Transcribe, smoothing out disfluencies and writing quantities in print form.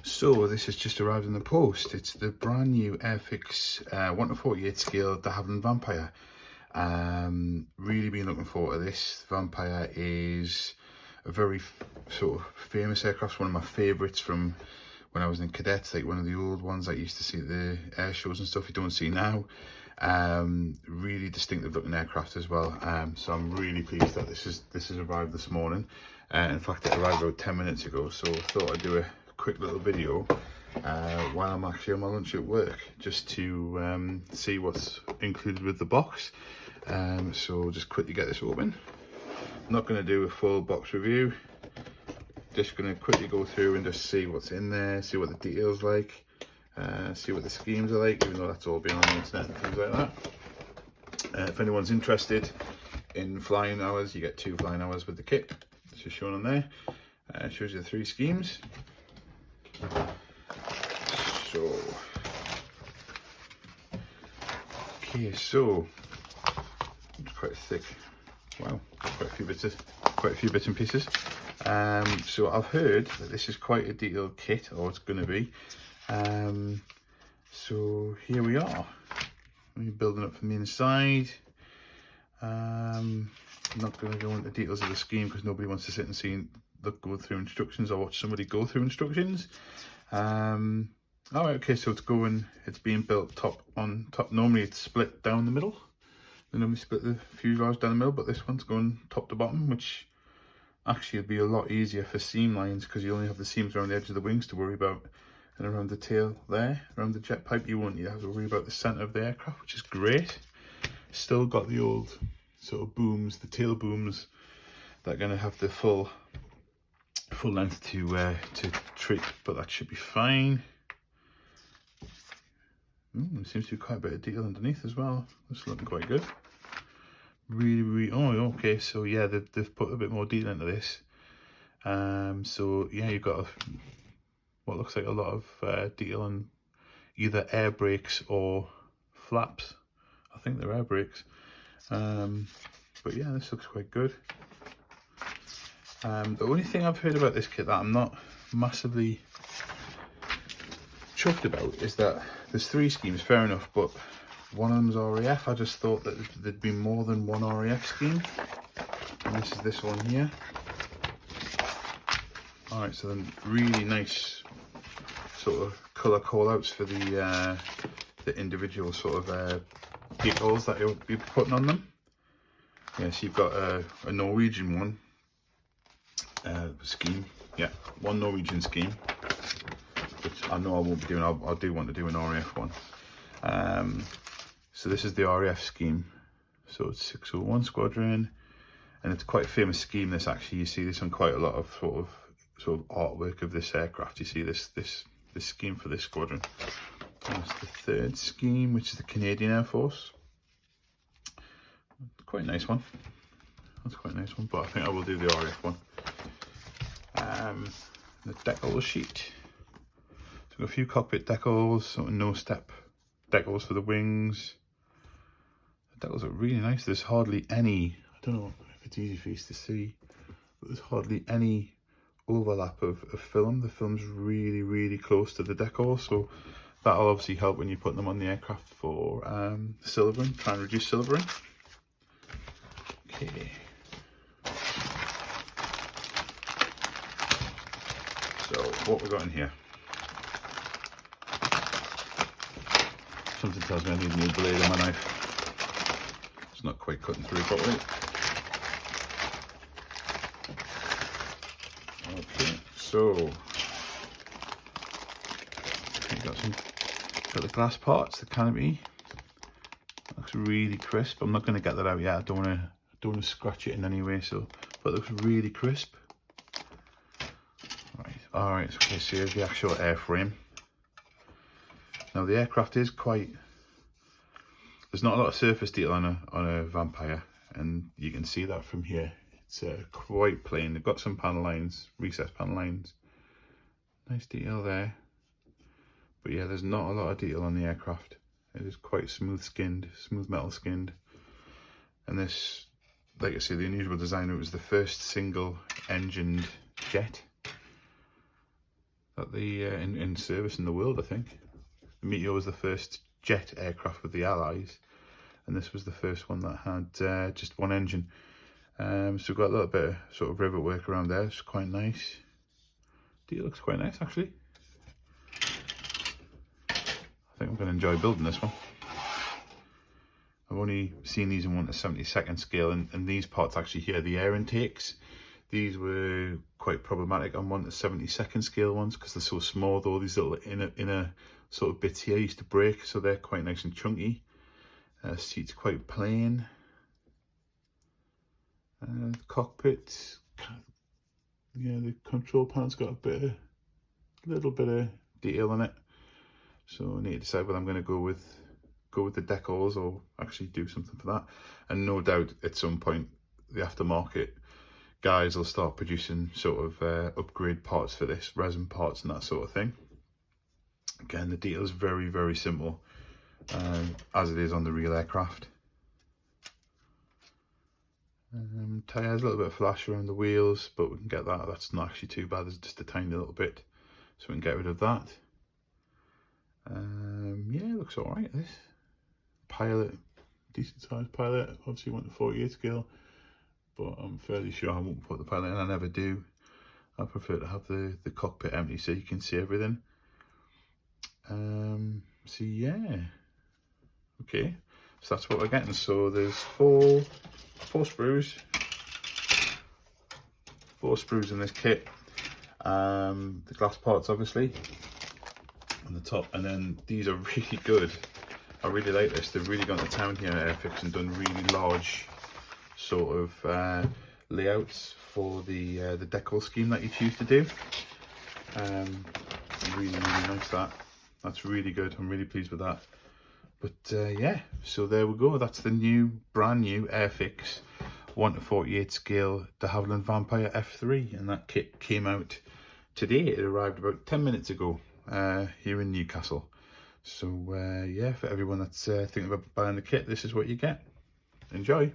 So this has just arrived in the post. It's the brand new Airfix 1:48 scale de Havilland Vampire. Really been looking forward to this. Vampire is a very sort of famous aircraft, one of my favourites from when I was in cadets, like one of the old ones I used to see at the air shows and stuff you don't see now. Really distinctive looking aircraft as well. So I'm really pleased that this has arrived this morning. In fact, it arrived about 10 minutes ago, so I thought I'd do a quick little video while I'm actually on my lunch at work, just to see what's included with the box. So just quickly get this open. I'm not going to do a full box review, just going to quickly go through and just see what's in there, see what the details like, see what the schemes are like, even though that's all been on the internet and things like that. If anyone's interested in flying hours, you get 2 flying hours with the kit. It's just shown on there. It shows you the 3 schemes. So, okay, so it's quite thick. Wow, quite a few bits and pieces. So I've heard that this is quite a detailed kit, or it's going to be. So here we are. We're building up from the inside. I'm not going to go into details of the scheme because nobody wants to sit and go through instructions or watch somebody go through instructions. All right, okay, so it's being built top on top. Normally it's split down the middle. They normally split the fuselage down the middle, but this one's going top to bottom, which actually would be a lot easier for seam lines because you only have the seams around the edge of the wings to worry about, and around the tail there, around the jet pipe, you won't need to have to worry about the center of the aircraft, which is great. Still got the old sort of booms, the tail booms, that are going to have the full length to treat, but that should be fine. There seems to be quite a bit of detail underneath as well. It's looking quite good. Really, oh, okay, so yeah, they've put a bit more detail into this. So yeah, you've got what looks like a lot of detail on either air brakes or flaps. I think they're air brakes. But yeah, this looks quite good. The only thing I've heard about this kit that I'm not massively chuffed about is that there's 3 schemes, fair enough, but one of them's RAF. I just thought that there'd be more than one RAF scheme, and this is this one here. All right, so then really nice sort of colour call-outs for the individual sort of decals that you'll be putting on them. Yeah, so you've got a Norwegian one scheme. Yeah, one Norwegian scheme, which I know I won't be doing. I do want to do an RAF one. So this is the RAF scheme. So it's 601 Squadron, and it's quite a famous scheme. This actually, you see this on quite a lot of sort of artwork of this aircraft. You see this scheme for this squadron. That's the 3rd scheme, which is the Canadian Air Force. Quite a nice one. That's quite a nice one, but I think I will do the RAF one. The Decal Sheet. So a few cockpit decals, sort of no-step decals for the wings. The decals are really nice. There's hardly any, I don't know if it's easy for you to see, but there's hardly any overlap of film. The film's really, really close to the decal, so that'll obviously help when you're putting them on the aircraft for silvering, try and reduce silvering. Okay. So what we got in here? Something tells me I need a new blade on my knife. It's not quite cutting through properly. Okay, so got the glass parts, the canopy. Looks really crisp. I'm not going to get that out yet. I don't want to scratch it in any way. So, but it looks really crisp. All right. Okay. So here's the actual airframe. Now the aircraft is quite. There's not a lot of surface detail on a Vampire, and you can see that from here. It's quite plain. They've got some panel lines, recessed panel lines. Nice detail there. But yeah, there's not a lot of detail on the aircraft. It is quite smooth metal skinned. And this, like I say, the unusual design, it was the first single engined jet at the in service in the world, I think. The Meteor was the first jet aircraft with the Allies, and this was the first one that had just one engine. So we've got a little bit of sort of rivet work around there. It's quite nice. It looks quite nice, actually. I think I'm going to enjoy building this one. I've only seen these in 1/72 scale, and these parts actually here, the air intakes, these were quite problematic on 1/72 scale ones because they're so small. Though these little inner sort of bits here used to break, so they're quite nice and chunky. Seat's quite plain. The cockpit, yeah, the control panel's got a little bit of detail in it. So I need to decide whether I'm going to go with the decals or actually do something for that. And no doubt at some point the aftermarket guys will start producing sort of upgrade parts for this, resin parts and that sort of thing. Again, the detail is very, very simple, as it is on the real aircraft. Tyres, a little bit of flash around the wheels, but we can get that. That's not actually too bad. There's just a tiny little bit, so we can get rid of that. Yeah, it looks all right. This pilot, decent sized pilot. Obviously, want the 48 scale, but I'm fairly sure I won't put the pilot in. I never do. I prefer to have the cockpit empty so you can see everything. So yeah, okay. So that's what we're getting. So there's four sprues in this kit. The glass parts obviously on the top, and then these are really good. I really like this. They've really gone to town here at Airfix and done really large sort of layouts for the decal scheme that you choose to do. Really nice. That's really good. I'm really pleased with that. But yeah, so there we go. That's the brand new Airfix 1/48 scale de Havilland Vampire F3, and that kit came out today. It arrived about 10 minutes ago here in Newcastle. So yeah, for everyone that's thinking about buying the kit, this is what you get. Enjoy.